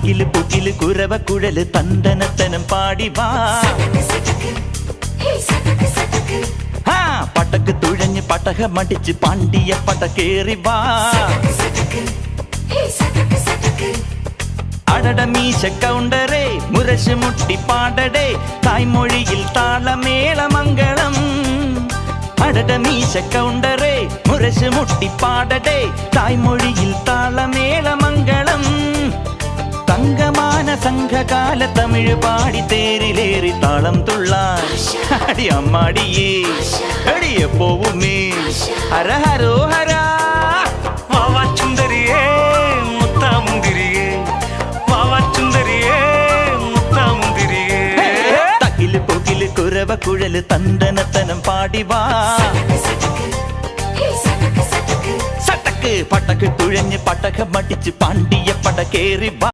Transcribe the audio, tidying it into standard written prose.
തകില് പുകില് കുരവ കുഴല് തന്തനത്തനം പാടി വാ. പടക്ക് തുഴഞ്ഞ് പടകമടിച്ച് പാണ്ടിയ പടകേറി വാ. അടട മീശ കൗണ്ടറേ മുരശ് മുട്ടി പാടടേ തായ്മൊഴിയിൽ താളമേളമംഗളം. അടട മീശ കൗണ്ടറേ മുരശ് മുട്ടി പാടടേ തായ്മൊഴിയിൽ താളമേളമംഗളം. തങ്കമാന സംഘകാല തമിഴ് പാടി തേരിലേറി താളം തുള്ളാൻ അടി അമ്മാടിയേ അടിയെ പോവുമേ ഹര ഹരോ ഹരാ. വാവാച്ചുന്തരിയേ മുത്താമുന്തിരിയേ വാവാച്ചുന്തരിയേ മുത്താമുന്തിരിയേ. തകില് പുകില് കുരവ കുഴല് തന്തനത്തനം പാടി വാ. സട്ടക്ക് പടക്ക് തുഴഞ്ഞ് പടകമടിച്ച് പാണ്ടിയ പടകേറി വാ.